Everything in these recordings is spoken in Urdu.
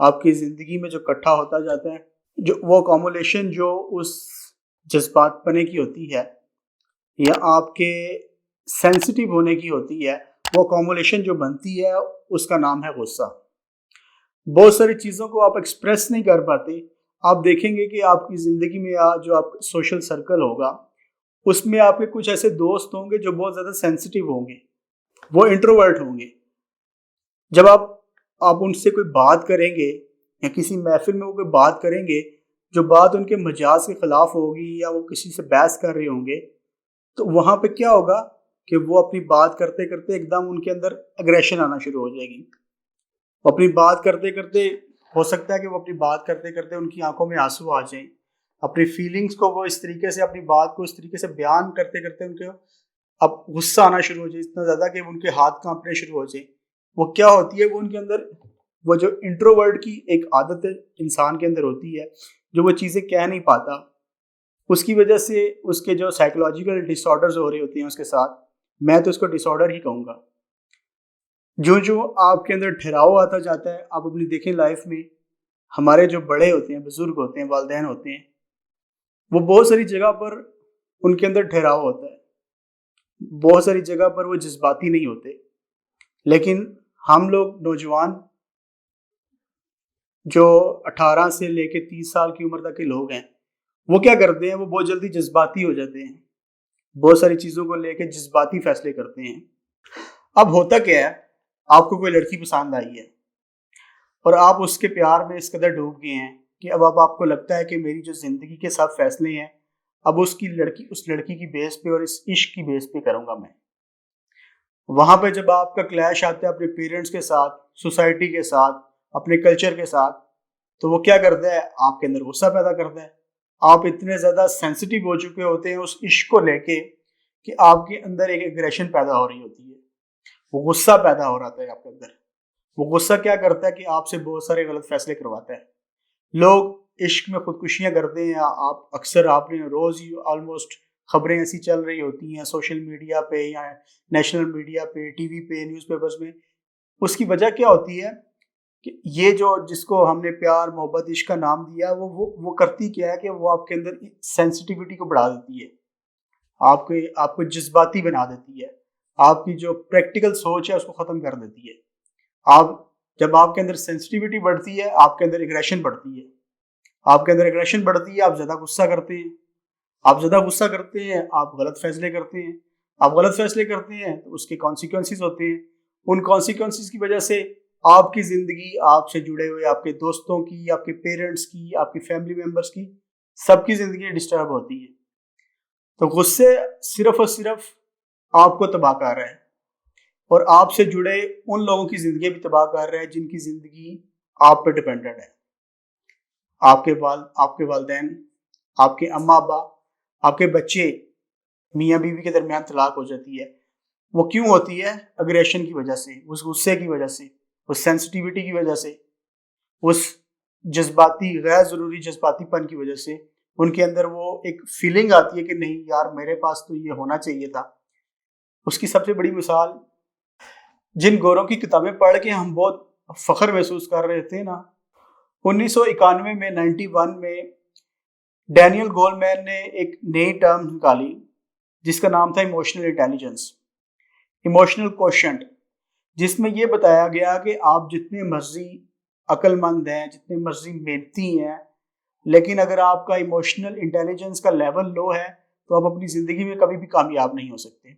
آپ کی زندگی میں جو اکٹھا ہوتا جاتا ہے، جو وہ اکومولیشن جو اس جذبات پنے کی ہوتی ہے یا آپ کے سینسٹیو ہونے کی ہوتی ہے، وہ اکومولیشن جو بنتی ہے اس کا نام ہے غصہ۔ بہت ساری چیزوں کو آپ ایکسپریس نہیں کر پاتے۔ آپ دیکھیں گے کہ آپ کی زندگی میں جو آپ سوشل سرکل ہوگا اس میں آپ کے کچھ ایسے دوست ہوں گے جو بہت زیادہ سینسٹیو ہوں گے، وہ انٹروورٹ ہوں گے۔ جب آپ ان سے کوئی بات کریں گے یا کسی محفل میں وہ کوئی بات کریں گے جو بات ان کے مجاز کے خلاف ہوگی یا وہ کسی سے بحث کر رہے ہوں گے، تو وہاں پہ کیا ہوگا کہ وہ اپنی بات کرتے کرتے ایک دم ان کے اندر اگریشن آنا شروع ہو جائے گی۔ وہ اپنی بات کرتے کرتے ہو سکتا ہے کہ وہ اپنی بات کرتے کرتے ان کی آنکھوں میں آنسو آ جائیں، اپنی فیلنگز کو وہ اس طریقے سے، اپنی بات کو اس طریقے سے بیان کرتے کرتے ان کے اب غصہ آنا شروع ہو جائے، اتنا زیادہ کہ ان کے ہاتھ کانپنے شروع ہو جائیں۔ وہ کیا ہوتی ہے، وہ ان کے اندر وہ جو انٹروورٹ کی ایک عادت انسان کے اندر ہوتی ہے جو وہ چیزیں کہہ نہیں پاتا، اس کی وجہ سے اس کے جو سائیکولوجیکل ڈس آرڈرز ہو رہے ہوتے ہیں اس کے ساتھ، میں تو اس کو ڈس آرڈر ہی کہوں گا۔ جو آپ کے اندر ٹھہراؤ آتا جاتا ہے، آپ اپنی دیکھیں لائف میں ہمارے جو بڑے ہوتے ہیں، بزرگ ہوتے ہیں، والدین ہوتے ہیں، وہ بہت ساری جگہ پر ان کے اندر ٹھہراؤ ہوتا ہے، بہت ساری جگہ پر وہ جذباتی نہیں ہوتے، لیکن ہم لوگ نوجوان جو 18 سے لے کے 30 سال کی عمر تک کے لوگ ہیں، وہ کیا کرتے ہیں، وہ بہت جلدی جذباتی ہو جاتے ہیں، بہت ساری چیزوں کو لے کے جذباتی فیصلے کرتے ہیں۔ اب ہوتا کیا ہے، آپ کو کوئی لڑکی پسند آئی ہے اور آپ اس کے پیار میں اس قدر ڈوب گئے ہیں کہ اب آپ کو لگتا ہے کہ میری جو زندگی کے ساتھ فیصلے ہیں اب اس لڑکی کی بیس پہ اور اس عشق کی بیس پہ کروں گا میں۔ وہاں پہ جب آپ کا کلیش آتا ہے اپنے پیرنٹس کے ساتھ، سوسائٹی کے ساتھ، اپنے کلچر کے ساتھ، تو وہ کیا کرتا ہے، آپ کے اندر غصہ پیدا کرتا ہے۔ آپ اتنے زیادہ سینسٹیو ہو چکے ہوتے ہیں اس عشق کو لے کے کہ آپ کے اندر ایک ایگریشن پیدا ہو رہی ہوتی ہے، وہ غصہ پیدا ہو رہا ہے آپ کے اندر۔ وہ غصہ کیا کرتا ہے کہ آپ سے بہت سارے غلط فیصلے کرواتا ہے۔ لوگ عشق میں خودکشیاں کرتے ہیں، آپ نے روز ہی آلموسٹ خبریں ایسی چل رہی ہوتی ہیں سوشل میڈیا پہ یا نیشنل میڈیا پہ، ٹی وی پہ، نیوز پیپرز میں۔ اس کی وجہ کیا ہوتی ہے کہ یہ جو جس کو ہم نے پیار، محبت، عشق کا نام دیا، وہ کرتی کیا ہے کہ وہ آپ کے اندر سینسٹیوٹی کو بڑھا دیتی ہے، آپ کو جذباتی بنا دیتی ہے، آپ کی جو پریکٹیکل سوچ ہے اس کو ختم کر دیتی ہے۔ جب آپ کے اندر سینسٹیوٹی بڑھتی ہے، آپ کے اندر ایگریشن بڑھتی ہے، آپ کے اندر ایگریشن بڑھتی ہے، آپ زیادہ غصہ کرتے ہیں، آپ غلط فیصلے کرتے ہیں، آپ غلط فیصلے کرتے ہیں تو اس کے کانسیکوینسز ہوتے ہیں۔ ان کانسیکوینسز کی وجہ سے آپ کی زندگی، آپ سے جڑے ہوئے آپ کے دوستوں کی، آپ کے پیرنٹس کی، آپ کے فیملی ممبرس کی، سب کی زندگی ڈسٹرب ہوتی ہے۔ تو غصے صرف اور صرف آپ کو تباہ کر رہے ہیں اور آپ سے جڑے ان لوگوں کی زندگی بھی تباہ کر رہے ہیں جن کی زندگی آپ پہ ڈپینڈنٹ ہے۔ آپ کے والدین، آپ کے اماں ابا، آپ کے بچے، میاں بیوی کے درمیان طلاق ہو جاتی ہے، وہ کیوں ہوتی ہے؟ اگریشن کی وجہ سے، اس غصے کی وجہ سے، اس سینسٹیوٹی کی وجہ سے، اس غیر ضروری جذباتی پن کی وجہ سے۔ ان کے اندر وہ ایک فیلنگ آتی ہے کہ نہیں یار میرے پاس تو یہ ہونا چاہیے تھا۔ اس کی سب سے بڑی مثال، جن گوروں کی کتابیں پڑھ کے ہم بہت فخر محسوس کر رہے تھے نا، 1991 میں 91 میں ڈینیل گولمین نے ایک نئی ٹرم نکالی جس کا نام تھا ایموشنل انٹیلیجنس، ایموشنل کوشنٹ، جس میں یہ بتایا گیا کہ آپ جتنے مرضی عقل مند ہیں، جتنے مرضی محنتی ہیں، لیکن اگر آپ کا ایموشنل انٹیلیجنس کا لیول لو ہے تو آپ اپنی زندگی میں کبھی بھی کامیاب نہیں ہو سکتے۔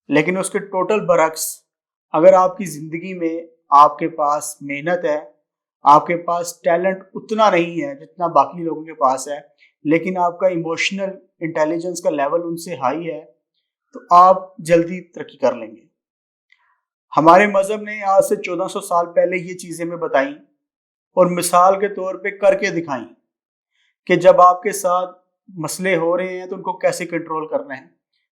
لیکن اس کے ٹوٹل برعکس، اگر آپ کی زندگی میں آپ کے پاس محنت ہے، آپ کے پاس ٹیلنٹ اتنا نہیں ہے جتنا باقی لوگوں کے پاس ہے، لیکن آپ کا ایموشنل انٹیلیجنس کا لیول ان سے ہائی ہے، تو آپ جلدی ترقی کر لیں گے۔ ہمارے مذہب نے آج سے 1400 سال پہلے یہ چیزیں ہمیں بتائیں اور مثال کے طور پہ کر کے دکھائیں کہ جب آپ کے ساتھ مسئلے ہو رہے ہیں تو ان کو کیسے کنٹرول کرنا ہے،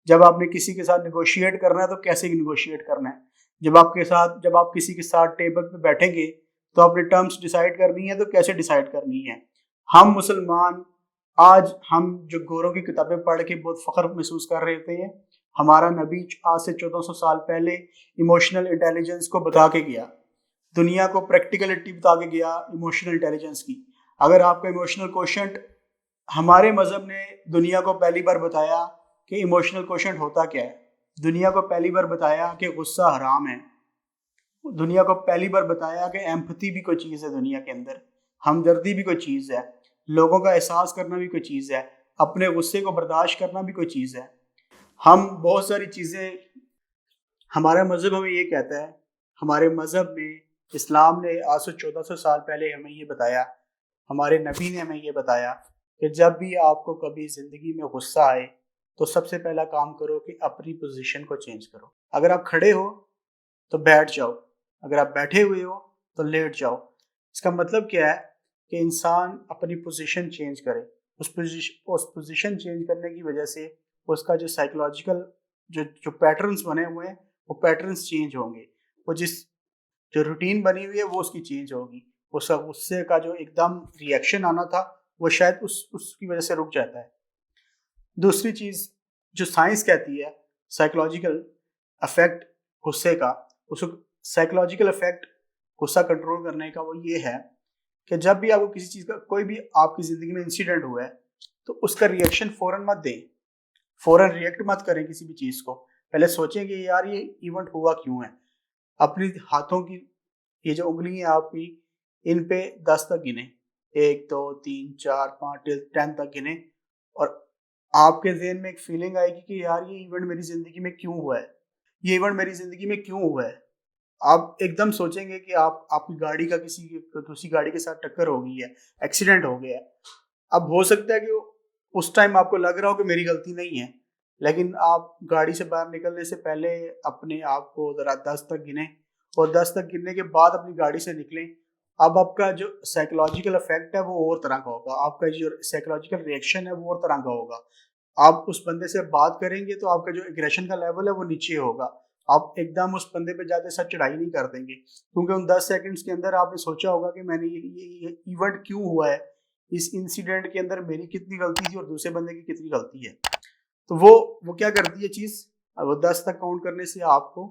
جب آپ نے کسی کے ساتھ نیگوشیٹ کرنا ہے تو کیسے نیگوشیٹ کرنا ہے، جب آپ کسی کے ساتھ ٹیبل پہ بیٹھیں گے تو آپ نے ٹرمز ڈیسائیڈ کرنی ہے تو کیسے ڈیسائیڈ کرنی ہے۔ ہم مسلمان آج ہم جو گوروں کی کتابیں پڑھ کے بہت فخر محسوس کر رہے تھے، ہمارا نبی آج سے 1400 سال پہلے ایموشنل انٹیلیجنس کو بتا کے گیا دنیا کو پریکٹیکلٹی بتا کے گیا ایموشنل انٹیلیجنس کی. اگر آپ کا ایموشنل کوشنٹ، ہمارے مذہب نے دنیا کو پہلی بار بتایا کہ ایموشنل کوشنٹ ہوتا کیا ہے. دنیا کو پہلی بار بتایا کہ غصہ حرام ہے. دنیا کو پہلی بار بتایا کہ ایمپتھی بھی کوئی چیز ہے دنیا کے اندر، ہمدردی بھی کوئی چیز ہے، لوگوں کا احساس کرنا بھی کوئی چیز ہے، اپنے غصے کو برداشت کرنا بھی کوئی چیز ہے. ہم بہت ساری چیزیں، ہمارا مذہب ہمیں یہ کہتا ہے، ہمارے مذہب میں، اسلام نے آج سے 1400 سال پہلے ہمیں یہ بتایا، ہمارے نبی نے ہمیں یہ بتایا کہ جب بھی آپ کو کبھی زندگی میں غصہ آئے تو سب سے پہلا کام کرو کہ اپنی پوزیشن کو چینج کرو. اگر آپ کھڑے ہو تو بیٹھ جاؤ، اگر آپ بیٹھے ہوئے ہو تو لیٹ جاؤ. اس کا مطلب کیا ہے کہ انسان اپنی پوزیشن چینج کرے. اس پوزیشن چینج کرنے کی وجہ سے اس کا جو سائیکولوجیکل جو پیٹرنز بنے ہوئے ہیں وہ پیٹرنز چینج ہوں گے. وہ جو روٹین بنی ہوئی ہے وہ اس کی چینج ہوگی. اس کا غصے کا جو ایک دم ریئیکشن آنا تھا وہ شاید اس کی وجہ سے رک جاتا ہے. دوسری چیز جو سائنس کہتی ہے سائیکولوجیکل افیکٹ غصے کا، اس سائیکولوجیکل افیکٹ غصہ کنٹرول کرنے کا وہ یہ ہے کہ جب بھی آپ کو کسی چیز کا، کوئی بھی آپ کی زندگی میں انسیڈنٹ ہوا ہے تو اس کا ریئیکشن فوراً مت دیں، فوراً ریئیکٹ مت کریں کسی بھی چیز کو. پہلے سوچیں کہ یار یہ ایونٹ ہوا کیوں ہے. اپنی ہاتھوں کی یہ جو انگلی ہیں آپ کی، ان پہ 10 تک گنیں، 1 2 3 4 5 10 تک گنیں، اور آپ کے ذہن میں ایک فیلنگ آئے گی کہ یار یہ ایونٹ میری زندگی میں کیوں ہوا ہے، یہ ایونٹ میری زندگی میں کیوں ہوا ہے. آپ ایک دم سوچیں گے کہ آپ کی گاڑی کا دوسری گاڑی کے ساتھ ٹکر ہو گئی ہے، ایکسیڈنٹ ہو گیا ہے. اب ہو سکتا ہے کہ اس ٹائم آپ کو لگ رہا ہو کہ میری غلطی نہیں ہے، لیکن آپ گاڑی سے باہر نکلنے سے پہلے اپنے آپ کو ذرا 10 تک گنیں، اور 10 تک گننے کے بعد اپنی گاڑی سے نکلیں. اب آپ کا جو سائیکولوجیکل افیکٹ ہے وہ اور طرح کا ہوگا، آپ کا جو سائیکولوجیکل ریئیکشن ہے وہ اور طرح کا ہوگا. آپ اس بندے سے بات کریں گے تو آپ کا جو ایگریشن کا لیول ہے وہ نیچے ہوگا. آپ ایک دم اس بندے پہ جاتے ساتھ چڑھائی نہیں کر دیں گے، کیونکہ ان 10 سیکنڈز کے اندر آپ نے سوچا ہوگا کہ میں نے یہ ایونٹ کیوں ہوا ہے، اس انسیڈنٹ کے اندر میری کتنی غلطی تھی اور دوسرے بندے کی کتنی غلطی ہے. تو وہ کیا کرتی ہے چیز، وہ 10 تک کاؤنٹ کرنے سے آپ کو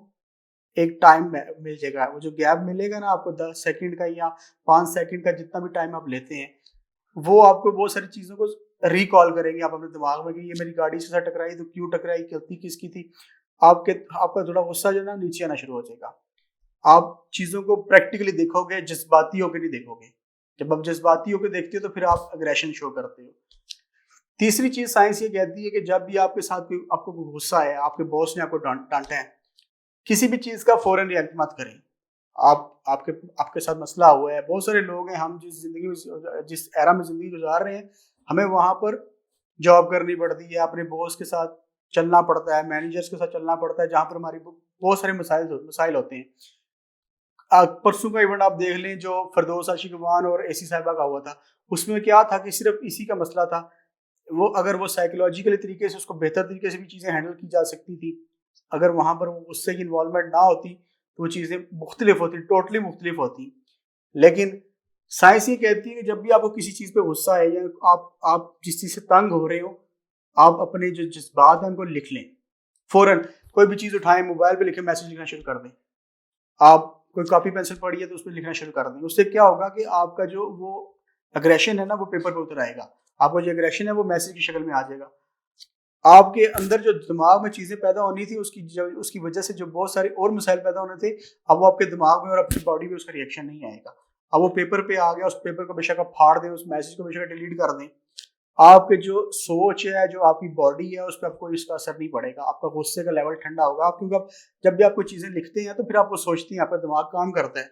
ایک ٹائم مل جائے گا. وہ جو گیپ ملے گا نا آپ کو 10 سیکنڈ کا یا 5 سیکنڈ کا، جتنا بھی ٹائم آپ لیتے ہیں، وہ آپ کو بہت ساری چیزوں کو ریکال کریں گے آپ اپنے دماغ میں کہ یہ میری گاڑی سے ٹکرائی تو کیوں ٹکرائی، غلطی کس کی تھی. آپ کا تھوڑا غصہ جو ہے نا نیچے آنا شروع ہو جائے گا. آپ چیزوں کو پریکٹیکلی دیکھو گے، جذباتی ہو کے نہیں دیکھو گے. جب آپ جذباتی ہو کے دیکھتے ہو تو پھر آپ اگریشن شو کرتے ہو. تیسری چیز سائنس یہ کہتی ہے کہ جب بھی آپ کے ساتھ آپ کو غصہ ہے، آپ کے باس نے آپ کو ڈانٹا ہے، کسی بھی چیز کا فوراً ریئیکٹ مت کریں. آپ کے ساتھ مسئلہ ہوا ہے، بہت سارے لوگ ہیں، ہم جس ایرا میں زندگی گزار رہے ہیں، ہمیں وہاں پر جاب کرنی پڑتی ہے، اپنے باس کے ساتھ چلنا پڑتا ہے، مینیجرز کے ساتھ چلنا پڑتا ہے، جہاں پر ہماری بہت سارے مسائل ہوتے ہیں. پرسوں کا ایونٹ آپ دیکھ لیں جو فردوس عاشقوان اور اے سی صاحبہ کا ہوا تھا، اس میں کیا تھا کہ صرف اسی کا مسئلہ تھا. اگر وہ سائیکولوجیکلی طریقے سے اس کو بہتر طریقے سے بھی چیزیں ہینڈل کی جا سکتی تھی، اگر وہاں پر وہ غصے کی انوالومنٹ نہ ہوتی تو وہ چیزیں مختلف ہوتی، ٹوٹلی مختلف ہوتی. لیکن سائنس یہ کہتی ہے کہ جب بھی آپ کو کسی چیز پہ غصہ ہے یا آپ جس چیز سے تنگ ہو رہے ہو، آپ اپنے جو جذبات ہیں ان کو لکھ لیں. فوراً کوئی بھی چیز اٹھائیں، موبائل پہ لکھیں، میسج لکھنا شروع کر دیں. آپ کوئی کاپی پینسل پڑھی ہے تو اس پہ لکھنا شروع کر دیں. اس سے کیا ہوگا کہ آپ کا جو وہ اگریشن ہے نا وہ پیپر پہ اتر آئے گا. آپ کا جو اگریشن ہے وہ میسج کی شکل میں آ جائے گا. آپ کے اندر جو دماغ میں چیزیں پیدا ہونی تھی اس کی وجہ سے جو بہت سارے اور مسائل پیدا ہونے تھے، اب وہ آپ کے دماغ میں اور اپنی باڈی میں اس کا ریئیکشن نہیں آئے گا. اب وہ پیپر پہ آ گیا، اس پیپر کو بے شک آپ پھاڑ دیں، اس میسج کو بے شک ڈیلیٹ کر دیں. آپ کے جو سوچ ہے، جو آپ کی باڈی ہے، اس پہ آپ کو اس کا اثر نہیں پڑے گا. آپ کا غصے کا لیول ٹھنڈا ہوگا، کیونکہ آپ جب بھی آپ کو چیزیں لکھتے ہیں تو پھر آپ کو سوچتے ہیں، آپ کا دماغ کام کرتا ہے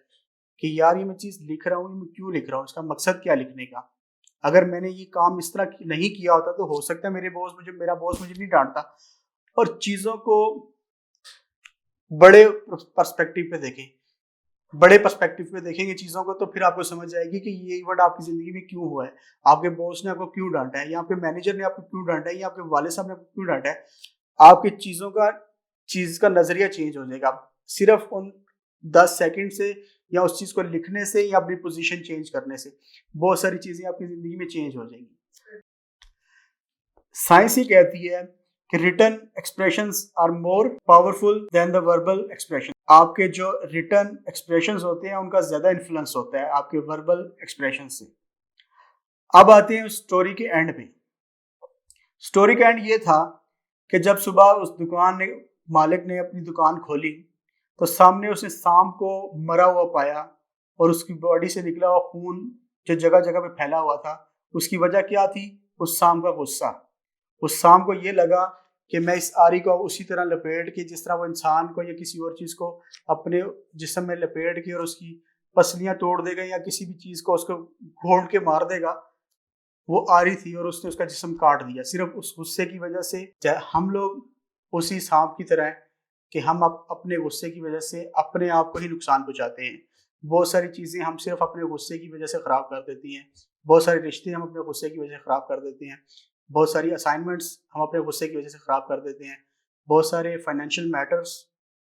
کہ یار یہ میں چیز لکھ رہا ہوں، میں کیوں لکھ رہا ہوں، اس کا مقصد کیا لکھنے کا. اگر میں نے یہ کام اس طرح نہیں کیا ہوتا تو ہو سکتا ہے میرا باس مجھے نہیں ڈانٹتا. اور چیزوں کو بڑے پرسپیکٹیو پہ دیکھیں، بڑے پرسپیکٹیو پہ دیکھیں گے چیزوں کو تو پھر آپ کو سمجھ جائے گی کہ یہ ایونٹ آپ کی زندگی میں کیوں ہوا ہے، آپ کے باس نے آپ کو کیوں ڈانٹا ہے، یا آپ کے مینیجر نے آپ کو کیوں ڈانٹا ہے، یا آپ کے والد صاحب نے آپ کو کیوں ڈانٹا ہے. آپ کی چیز کا نظریہ چینج ہو جائے گا صرف ان 10 سیکنڈ سے، یا اس چیز کو لکھنے سے، یا اپنی پوزیشن چینج کرنے سے. بہت ساری چیزیں آپ کی زندگی میں چینج ہو جائیں گی. سائنس یہ کہتی ہے کہ written expressions are more powerful than the verbal expression. آپ کے جو ریٹن ایکسپریشنز ہوتے ہیں ان کا زیادہ انفلوئنس ہوتا ہے آپ کے وربل ایکسپریشن سے۔ اب آتے ہیں اسٹوری کے اینڈ پہ۔ اسٹوری کا اینڈ یہ تھا کہ جب صبح اس مالک نے اپنی دکان کھولی تو سامنے اس نے سانپ کو مرا ہوا پایا اور اس کی باڈی سے نکلا ہوا خون جو جگہ جگہ پہ پھیلا ہوا تھا۔ اس کی وجہ کیا تھی؟ اس سانپ کا غصہ۔ اس سانپ کو یہ لگا کہ میں اس آری کو اسی طرح لپیٹ کے جس طرح وہ انسان کو یا کسی اور چیز کو اپنے جسم میں لپیٹ کے اور اس کی پسلیاں توڑ دے گا یا کسی بھی چیز کو اس کو گھونٹ کے مار دے گا، وہ آری تھی اور اس نے اس کا جسم کاٹ دیا صرف اس غصے کی وجہ سے۔ ہم لوگ اسی سانپ کی طرح ہیں کہ ہم اپنے غصے کی وجہ سے اپنے آپ کو ہی نقصان پہنچاتے ہیں۔ بہت ساری چیزیں ہم صرف اپنے غصے کی وجہ سے خراب کر دیتی ہیں، بہت سارے رشتے ہم اپنے غصے کی وجہ سے خراب کر دیتے ہیں، بہت ساری اسائنمنٹس ہم اپنے غصے کی وجہ سے خراب کر دیتے ہیں، بہت سارے فائنینشیل میٹرز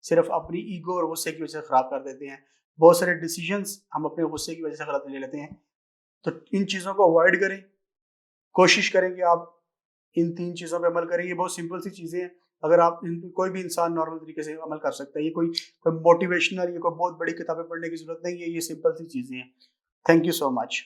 صرف اپنی ایگو اور غصے کی وجہ سے خراب کر دیتے ہیں، بہت سارے ڈیسیجنز ہم اپنے غصے کی وجہ سے غلط لے لیتے ہیں۔ تو ان چیزوں کو اوائڈ کریں، کوشش کریں کہ آپ ان 3 چیزوں پہ عمل کریں۔ یہ بہت سمپل سی چیزیں ہیں، اگر آپ ان پہ کوئی بھی انسان نارمل طریقے سے عمل کر سکتا ہے۔ یہ کوئی موٹیویشنل یا کوئی بہت بڑی کتابیں پڑھنے کی ضرورت نہیں ہے، یہ سمپل سی چیزیں ہیں۔ Thank you so much.